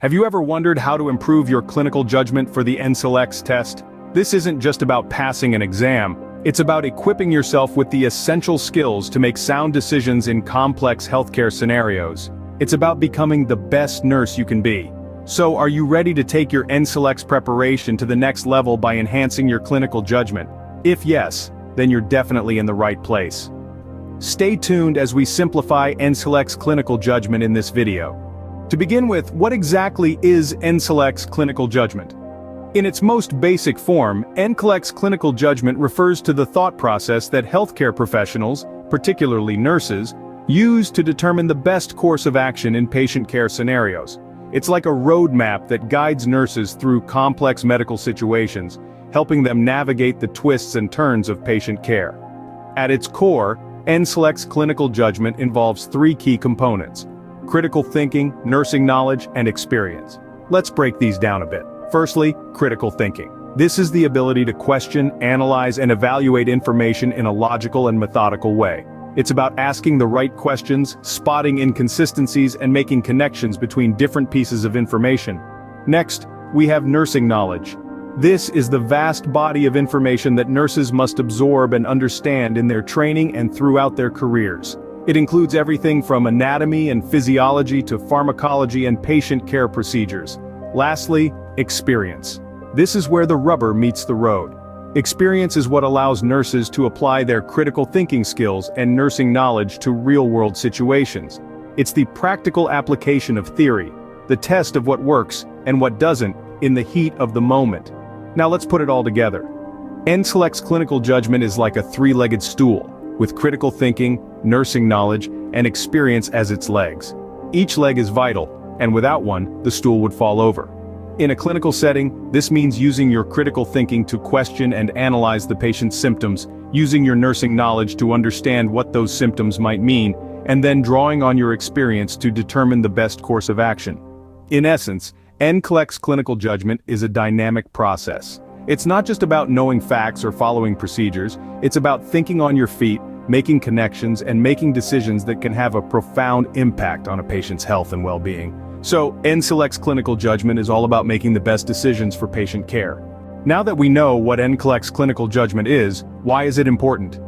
Have you ever wondered how to improve your clinical judgment for the NCLEX test? This isn't just about passing an exam, it's about equipping yourself with the essential skills to make sound decisions in complex healthcare scenarios. It's about becoming the best nurse you can be. So are you ready to take your NCLEX preparation to the next level by enhancing your clinical judgment? If yes, then you're definitely in the right place. Stay tuned as we simplify NCLEX clinical judgment in this video. To begin with, what exactly is NCLEX clinical judgment? In its most basic form, NCLEX clinical judgment refers to the thought process that healthcare professionals, particularly nurses, use to determine the best course of action in patient care scenarios. It's like a roadmap that guides nurses through complex medical situations, helping them navigate the twists and turns of patient care. At its core, NCLEX clinical judgment involves three key components: critical thinking, nursing knowledge, and experience. Let's break these down a bit. Firstly, critical thinking. This is the ability to question, analyze, and evaluate information in a logical and methodical way. It's about asking the right questions, spotting inconsistencies, and making connections between different pieces of information. Next, we have nursing knowledge. This is the vast body of information that nurses must absorb and understand in their training and throughout their careers. It includes everything from anatomy and physiology to pharmacology and patient care procedures. Lastly, experience. This is where the rubber meets the road. Experience is what allows nurses to apply their critical thinking skills and nursing knowledge to real-world situations. It's the practical application of theory, the test of what works and what doesn't in the heat of the moment. Now let's put it all together. NCLEX clinical judgment is like a three-legged stool, with critical thinking, nursing knowledge, and experience as its legs. Each leg is vital, and without one, the stool would fall over. In a clinical setting, this means using your critical thinking to question and analyze the patient's symptoms, using your nursing knowledge to understand what those symptoms might mean, and then drawing on your experience to determine the best course of action. In essence, NCLEX clinical judgment is a dynamic process. It's not just about knowing facts or following procedures, it's about thinking on your feet, making connections, and making decisions that can have a profound impact on a patient's health and well-being. So, NCLEX clinical judgment is all about making the best decisions for patient care. Now that we know what NCLEX clinical judgment is, why is it important?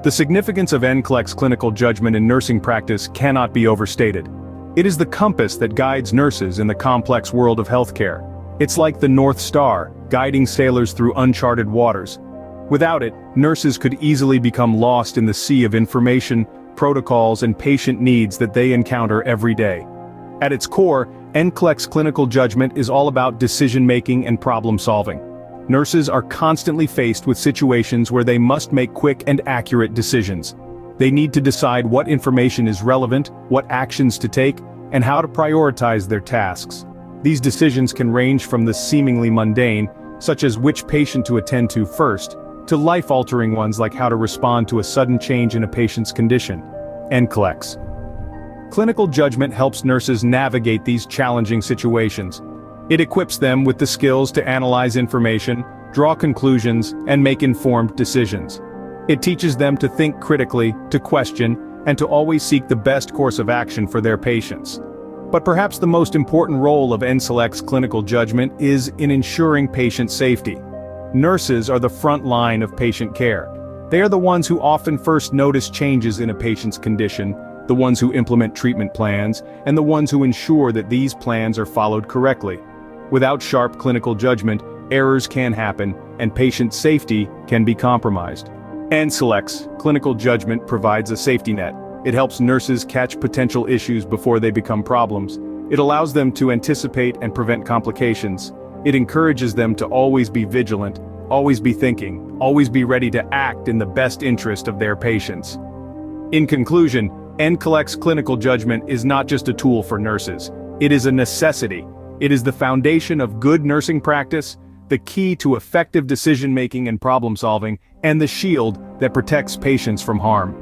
The significance of NCLEX clinical judgment in nursing practice cannot be overstated. It is the compass that guides nurses in the complex world of healthcare. It's like the North Star, guiding sailors through uncharted waters. Without it, nurses could easily become lost in the sea of information, protocols, and patient needs that they encounter every day. At its core, NCLEX clinical judgment is all about decision-making and problem-solving. Nurses are constantly faced with situations where they must make quick and accurate decisions. They need to decide what information is relevant, what actions to take, and how to prioritize their tasks. These decisions can range from the seemingly mundane, such as which patient to attend to first, to life-altering ones like how to respond to a sudden change in a patient's condition. NCLEX clinical judgment helps nurses navigate these challenging situations. It equips them with the skills to analyze information, draw conclusions, and make informed decisions. It teaches them to think critically, to question, and to always seek the best course of action for their patients. But perhaps the most important role of NCLEX clinical judgment is in ensuring patient safety. Nurses are the front line of patient care. They are the ones who often first notice changes in a patient's condition, the ones who implement treatment plans, and the ones who ensure that these plans are followed correctly. Without sharp clinical judgment, errors can happen, and patient safety can be compromised. NCLEX clinical judgment provides a safety net. It helps nurses catch potential issues before they become problems. It allows them to anticipate and prevent complications. It encourages them to always be vigilant, always be thinking, always be ready to act in the best interest of their patients. In conclusion, NCLEX clinical judgment is not just a tool for nurses. It is a necessity. It is the foundation of good nursing practice, the key to effective decision-making and problem-solving, and the shield that protects patients from harm.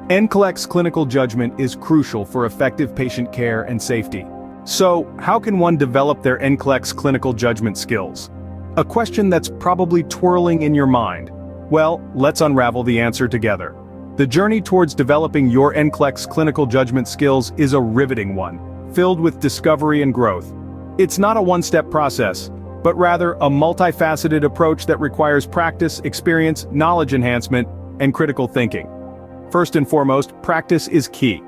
NCLEX clinical judgment is crucial for effective patient care and safety. So, how can one develop their NCLEX clinical judgment skills? A question that's probably twirling in your mind. Well, let's unravel the answer together. The journey towards developing your NCLEX clinical judgment skills is a riveting one, filled with discovery and growth. It's not a one-step process, but rather a multifaceted approach that requires practice, experience, knowledge enhancement, and critical thinking. First and foremost, practice is key.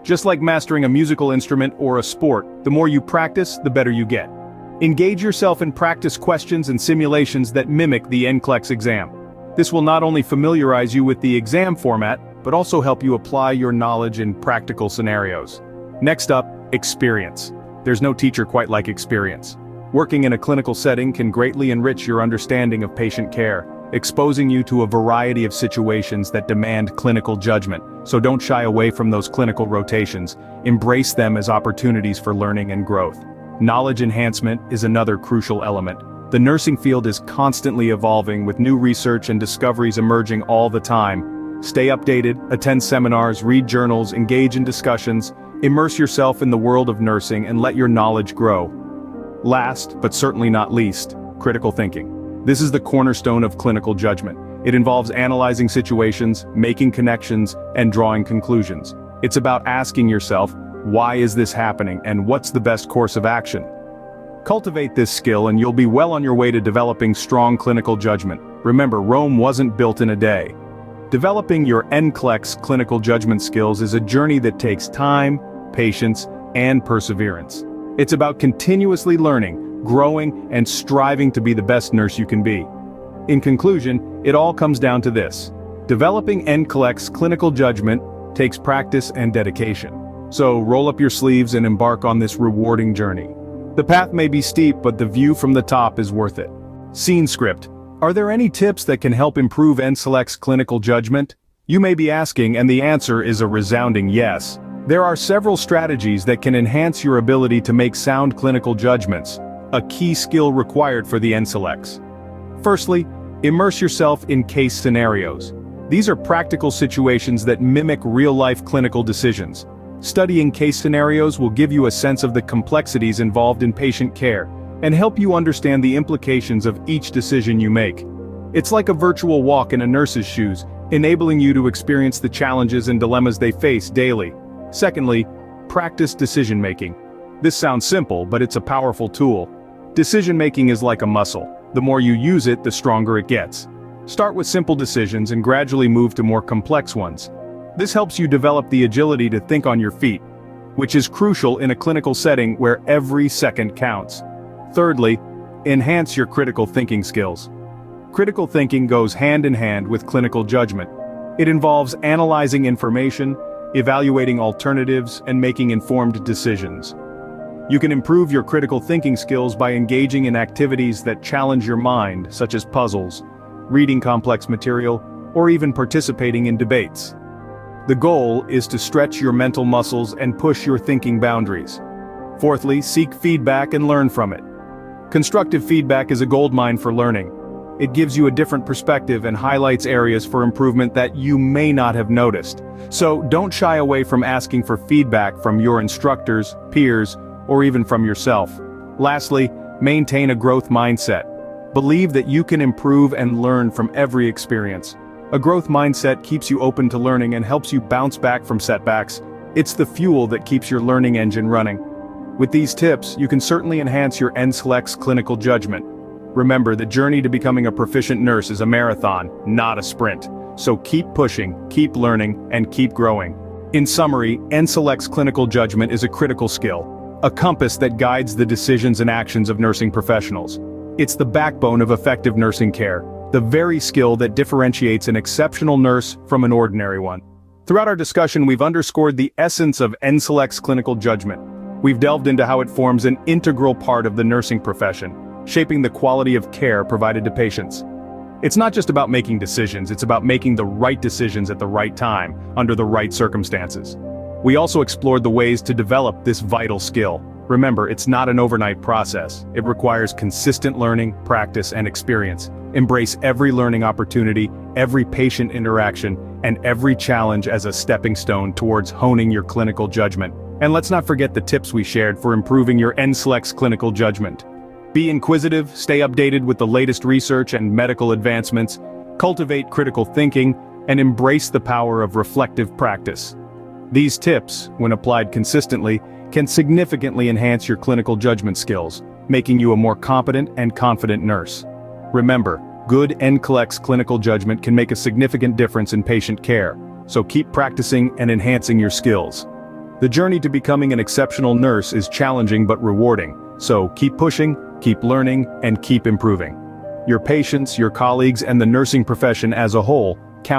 Just like mastering a musical instrument or a sport, the more you practice, the better you get. Engage yourself in practice questions and simulations that mimic the NCLEX exam. This will not only familiarize you with the exam format, but also help you apply your knowledge in practical scenarios. Next up, experience. There's no teacher quite like experience. Working in a clinical setting can greatly enrich your understanding of patient care, exposing you to a variety of situations that demand clinical judgment. So don't shy away from those clinical rotations. Embrace them as opportunities for learning and growth. Knowledge enhancement is another crucial element. The nursing field is constantly evolving with new research and discoveries emerging all the time. Stay updated, attend seminars, read journals, engage in discussions, immerse yourself in the world of nursing and let your knowledge grow. Last, but certainly not least, critical thinking. This is the cornerstone of clinical judgment. It involves analyzing situations, making connections, and drawing conclusions. It's about asking yourself, why is this happening and what's the best course of action? Cultivate this skill and you'll be well on your way to developing strong clinical judgment. Remember, Rome wasn't built in a day. Developing your NCLEX clinical judgment skills is a journey that takes time, patience, and perseverance. It's about continuously learning, growing, and striving to be the best nurse you can be. In conclusion, it all comes down to this. Developing NCLEX clinical judgment takes practice and dedication. So roll up your sleeves and embark on this rewarding journey. The path may be steep, but the view from the top is worth it. Scene script. Are there any tips that can help improve NCLEX clinical judgment? You may be asking, and the answer is a resounding yes. There are several strategies that can enhance your ability to make sound clinical judgments, a key skill required for the NCLEX. Firstly, immerse yourself in case scenarios. These are practical situations that mimic real-life clinical decisions. Studying case scenarios will give you a sense of the complexities involved in patient care and help you understand the implications of each decision you make. It's like a virtual walk in a nurse's shoes, enabling you to experience the challenges and dilemmas they face daily. Secondly, practice decision-making. This sounds simple, but it's a powerful tool. Decision-making is like a muscle. The more you use it, the stronger it gets. Start with simple decisions and gradually move to more complex ones. This helps you develop the agility to think on your feet, which is crucial in a clinical setting where every second counts. Thirdly, enhance your critical thinking skills. Critical thinking goes hand in hand with clinical judgment. It involves analyzing information, evaluating alternatives, and making informed decisions. You can improve your critical thinking skills by engaging in activities that challenge your mind, such as puzzles, reading complex material, or even participating in debates. The goal is to stretch your mental muscles and push your thinking boundaries. Fourthly, seek feedback and learn from it. Constructive feedback is a goldmine for learning. It gives you a different perspective and highlights areas for improvement that you may not have noticed. So don't shy away from asking for feedback from your instructors, peers, or even from yourself. Lastly, maintain a growth mindset. Believe that you can improve and learn from every experience. A growth mindset keeps you open to learning and helps you bounce back from setbacks. It's the fuel that keeps your learning engine running. With these tips, you can certainly enhance your NCLEX clinical judgment. Remember, the journey to becoming a proficient nurse is a marathon, not a sprint. So keep pushing, keep learning, and keep growing. In summary, NCLEX clinical judgment is a critical skill, a compass that guides the decisions and actions of nursing professionals. It's the backbone of effective nursing care, the very skill that differentiates an exceptional nurse from an ordinary one. Throughout our discussion, we've underscored the essence of NCLEX clinical judgment. We've delved into how it forms an integral part of the nursing profession, shaping the quality of care provided to patients. It's not just about making decisions, it's about making the right decisions at the right time, under the right circumstances. We also explored the ways to develop this vital skill. Remember, it's not an overnight process. It requires consistent learning, practice, and experience. Embrace every learning opportunity, every patient interaction, and every challenge as a stepping stone towards honing your clinical judgment. And let's not forget the tips we shared for improving your NCLEX clinical judgment. Be inquisitive, stay updated with the latest research and medical advancements, cultivate critical thinking, and embrace the power of reflective practice. These tips, when applied consistently, can significantly enhance your clinical judgment skills, making you a more competent and confident nurse. Remember, good NCLEX clinical judgment can make a significant difference in patient care, so keep practicing and enhancing your skills. The journey to becoming an exceptional nurse is challenging but rewarding, so keep pushing, keep learning, and keep improving. Your patients, your colleagues, and the nursing profession as a whole count